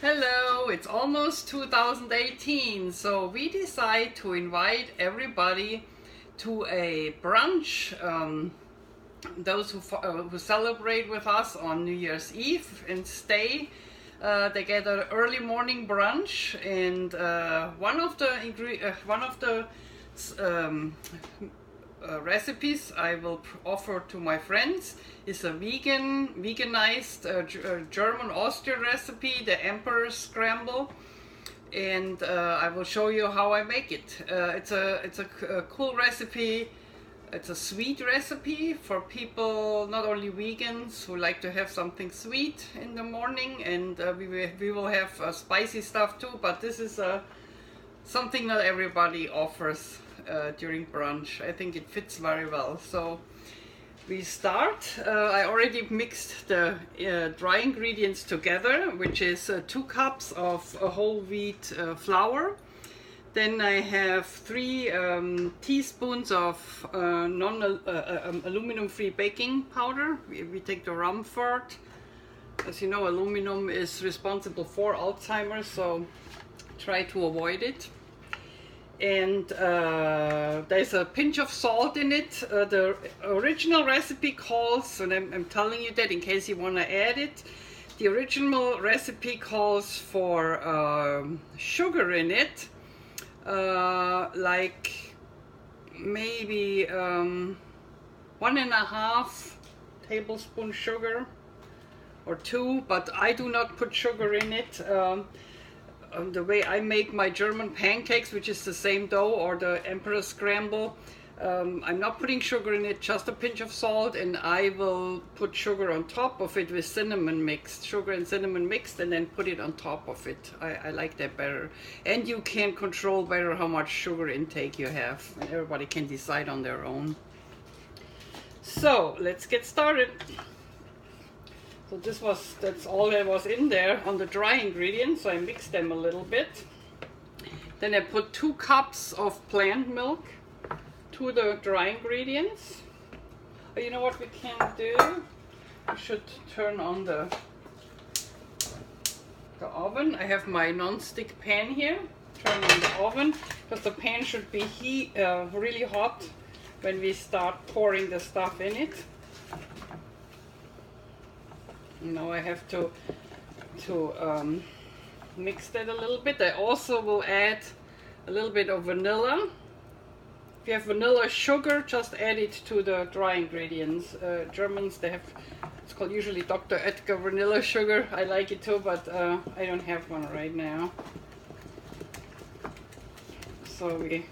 Hello, it's almost 2018, so we decide to invite everybody to a brunch. Those who celebrate with us on New Year's Eve and stay, they get an early morning brunch, and one of the recipes I will offer to my friends is a veganized German Austrian recipe, the Emperor Scramble, and I will show you how I make it. It's a cool recipe. It's a sweet recipe for people, not only vegans, who like to have something sweet in the morning, and we will have spicy stuff too, but this is something not everybody offers during brunch. I think it fits very well. So we start. I already mixed the dry ingredients together, which is 2 cups of whole wheat flour. Then I have 3 teaspoons of aluminum-free baking powder. We take the Rumford. As you know, aluminum is responsible for Alzheimer's, so try to avoid it. And there's a pinch of salt in it. The original recipe calls, and I'm telling you that in case you want to add it, the original recipe calls for sugar in it, like maybe 1.5 tablespoon sugar or 2, but I do not put sugar in it. The way I make my German pancakes, which is the same dough, or the Emperor Scramble, I'm not putting sugar in it, just a pinch of salt, and I will put sugar on top of it with cinnamon mixed, sugar and cinnamon mixed, and then put it on top of it. I like that better. And you can control better how much sugar intake you have, and everybody can decide on their own. So let's get started. So that's all that was in there on the dry ingredients, so I mixed them a little bit. Then I put 2 cups of plant milk to the dry ingredients. Oh, you know what we can do? We should turn on the oven. I have my non-stick pan here. Turn on the oven, because the pan should be really hot when we start pouring the stuff in it. Now I have to mix that a little bit. I also will add a little bit of vanilla. If you have vanilla sugar, just add it to the dry ingredients. Germans, they have, it's called usually Dr. Edgar vanilla sugar. I like it too, but I don't have one right now. So we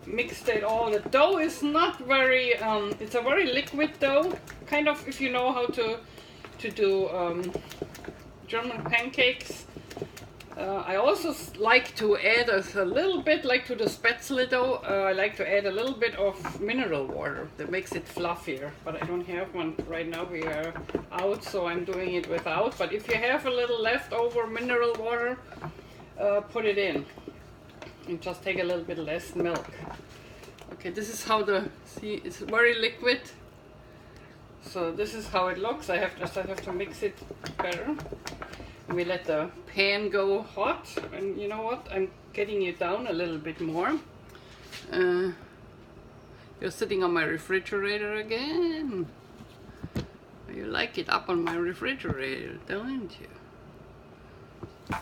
mixed it all. The dough is not very, it's a very liquid dough. Kind of, if you know how to do German pancakes. I also like to add a little bit, like to the spätzle dough, I like to add a little bit of mineral water that makes it fluffier, but I don't have one right now. We are out, so I'm doing it without. But if you have a little leftover mineral water, put it in, and just take a little bit less milk. Okay, this is how see, it's very liquid. So this is how it looks. I have to mix it better. And we let the pan go hot. And you know what? I'm getting it down a little bit more. You're sitting on my refrigerator again. You like it up on my refrigerator, don't you? I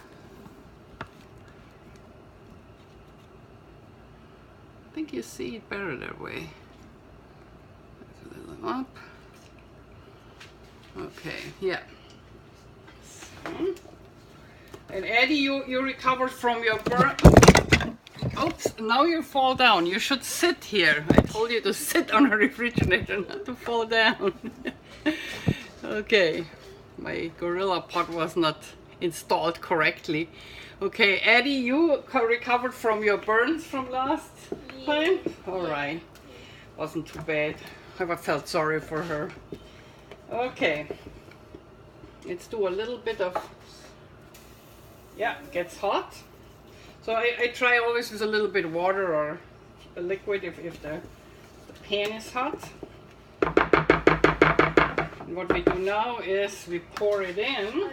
think you see it better that way. A little up. Okay, yeah. So. And Eddie, you recovered from your burn. Oops, now you fall down. You should sit here. I told you to sit on a refrigerator, not to fall down. Okay, my Gorilla Pot was not installed correctly. Okay, Eddie, you recovered from your burns from last time? All right, wasn't too bad. I felt sorry for her. Okay, let's do a little bit of, yeah, it gets hot. So I try always with a little bit of water or a liquid if the pan is hot. And what we do now is we pour it in.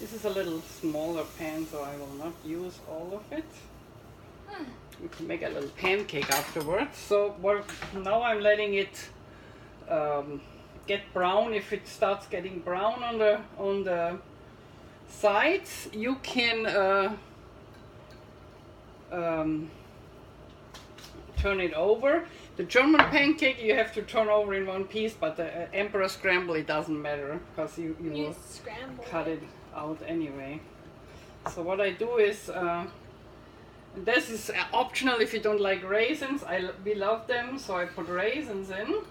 This is a little smaller pan, so I will not use all of it. You can make a little pancake afterwards. So now I'm letting it get brown. If it starts getting brown on the sides, you can turn it over. The German pancake you have to turn over in one piece, but the Emperor Scramble, it doesn't matter because you will cut it out anyway. So what I do is, this is optional if you don't like raisins. We love them, so I put raisins in.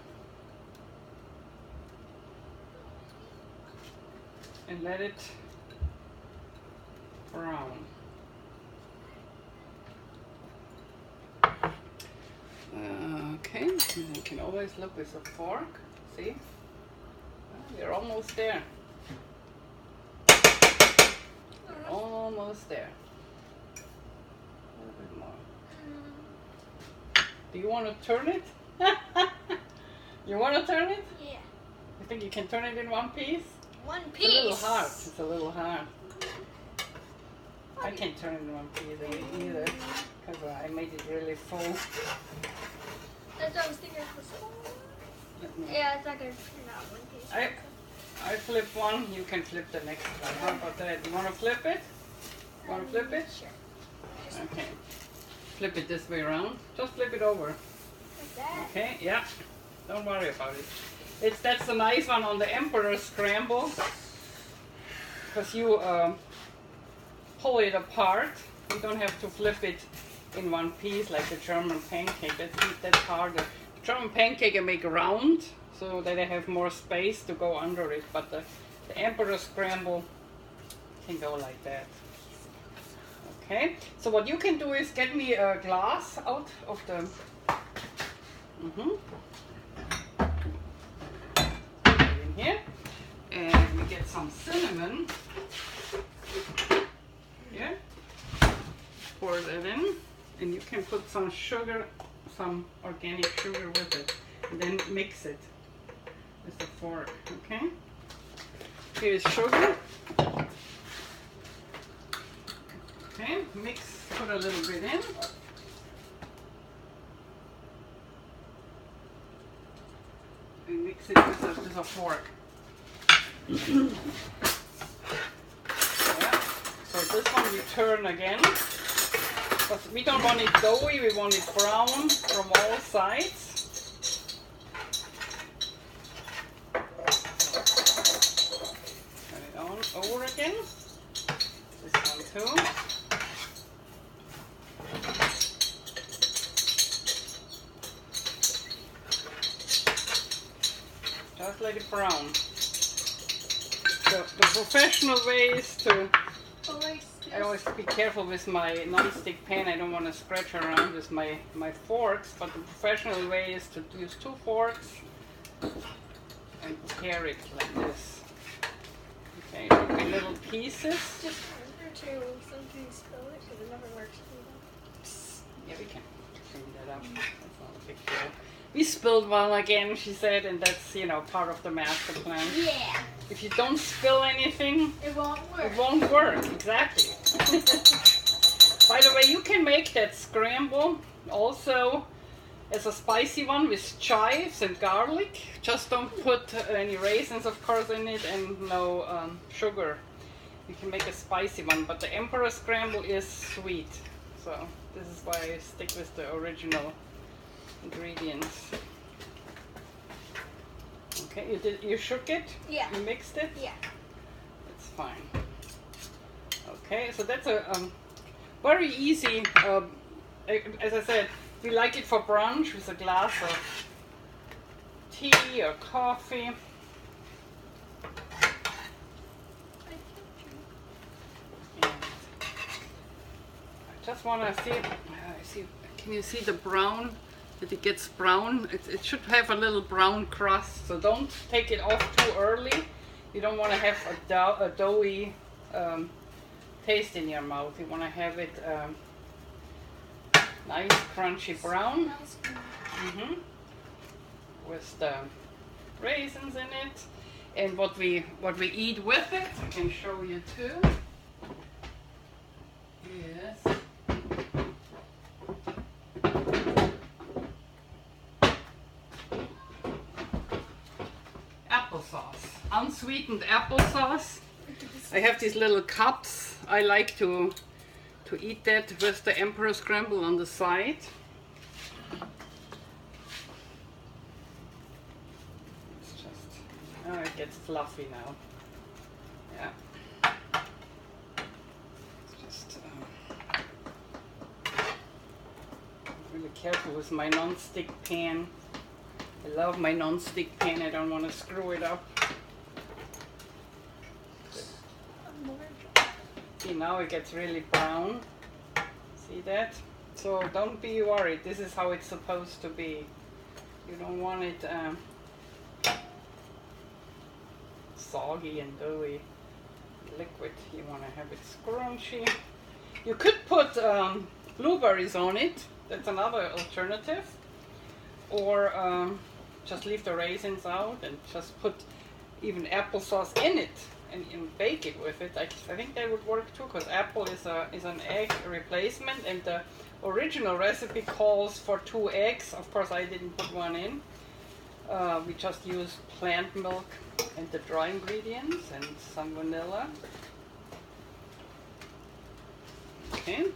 And let it brown. Okay, you can always look with a fork. See? You're almost there. You're almost there. A little bit more. Do you want to turn it? You want to turn it? Yeah. You think you can turn it in one piece? One piece. It's a little hard. It's a little hard. I can't turn it in one piece either because I made it really full. That's what I was thinking. Yeah, it's not going to turn out one piece. I flip one, you can flip the next one. How about that? You want to flip it? You want to flip it? Sure. Okay. Flip it this way around. Just flip it over. Like that? Okay, yeah. Don't worry about it. That's the nice one on the Emperor Scramble. Because you pull it apart. You don't have to flip it in one piece like the German pancake. That's harder. The German pancake I make round so that I have more space to go under it. But the Emperor Scramble can go like that. Okay, so what you can do is get me a glass out of the... in here, and we get some cinnamon. Yeah, pour that in, and you can put some sugar, some organic sugar with it, and then mix it with a fork. Okay, here's sugar. Okay, mix, put a little bit in. And mix it with a fork. Yeah. So this one we turn again. But we don't want it doughy, we want it brown from all sides. Turn it on over again. This one too. Just let it brown. The professional way is to... I always be careful with my non-stick pan. I don't want to scratch around with my forks, but the professional way is to use 2 forks and tear it like this. Okay, in little pieces. Just remember to something spill it because it never works. Yeah, we can clean that up. That's not a big deal. We spilled one again, she said, and that's, part of the master plan. Yeah. If you don't spill anything, it won't work. It won't work, exactly. By the way, you can make that scramble also as a spicy one with chives and garlic. Just don't put any raisins, of course, in it, and no sugar. You can make a spicy one, but the Emperor Scramble is sweet. So this is why I stick with the original ingredients. Okay, you shook it? Yeah. You mixed it? Yeah. That's fine. Okay, so that's a very easy, as I said, we like it for brunch with a glass of tea or coffee. And I just want to see, can you see the brown? That it gets brown. It should have a little brown crust, so don't take it off too early. You don't want to have a doughy taste in your mouth. You want to have it nice crunchy brown. With the raisins in it. And what we eat with it, I can show you too. Yes. Applesauce, unsweetened applesauce. I have these little cups. I like to eat that with the Emperor Scramble on the side. It's just, oh, it gets fluffy now. Yeah. It's just really careful with my non-stick pan. I love my non-stick pan. I don't want to screw it up. See, now it gets really brown. See that? So don't be worried. This is how it's supposed to be. You don't want it soggy and doughy liquid. You want to have it scrunchy. You could put blueberries on it. That's another alternative. Or just leave the raisins out and just put even applesauce in it and bake it with it. I think that would work too, because apple is an egg replacement, and the original recipe calls for 2 eggs. Of course, I didn't put one in. We just used plant milk and the dry ingredients and some vanilla. Okay.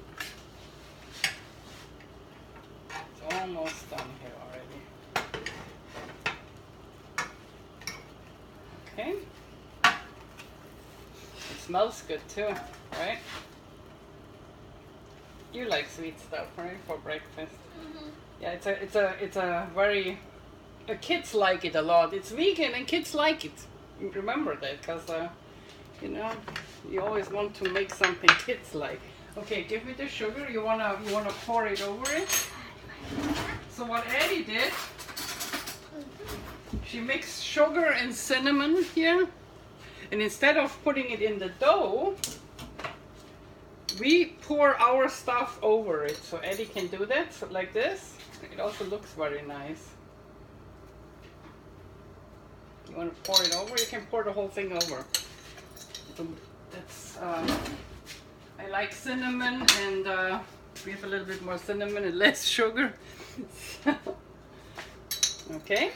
It's almost done here already. Okay. It smells good too, right? You like sweet stuff, right? For breakfast. Mm-hmm. Yeah, it's a very kids like it a lot. It's vegan and kids like it. Remember that, because you know, you always want to make something kids like. Okay, give me the sugar. You wanna pour it over it. So what Eddie did, she mixed sugar and cinnamon here, and instead of putting it in the dough, we pour our stuff over it. So Eddie can do that, so like this. It also looks very nice. You want to pour it over? You can pour the whole thing over. So that's I like cinnamon, and we have a little bit more cinnamon and less sugar. Okay.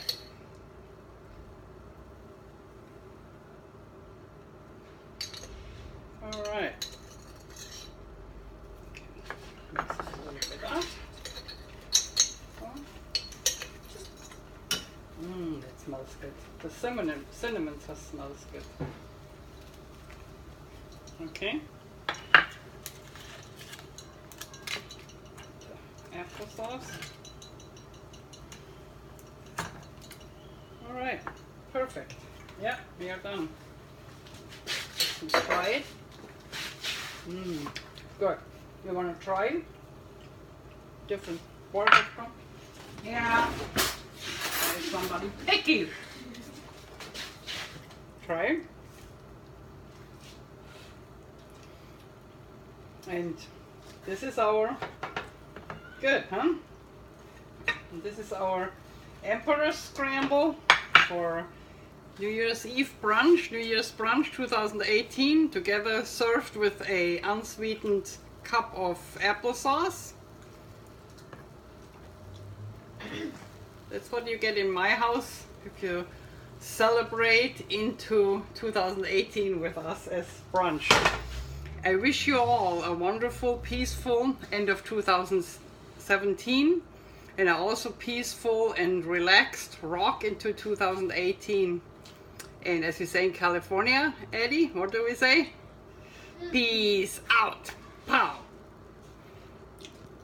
All right. Mix it a little bit up. That smells good. The cinnamon just smells good. Okay. The applesauce. All right. Perfect. Yeah, we are done. Let's try it. Good. You want to try it? Different part of it? Yeah. There's somebody picky. Try it. And this is our, good, huh? And this is our Emperor Scramble for New Year's Eve brunch, New Year's brunch 2018, together served with a unsweetened cup of applesauce. That's what you get in my house if you celebrate into 2018 with us as brunch. I wish you all a wonderful, peaceful end of 2017, and a also peaceful and relaxed rock into 2018. And as we say in California, Eddie, what do we say? Peace out. Pow.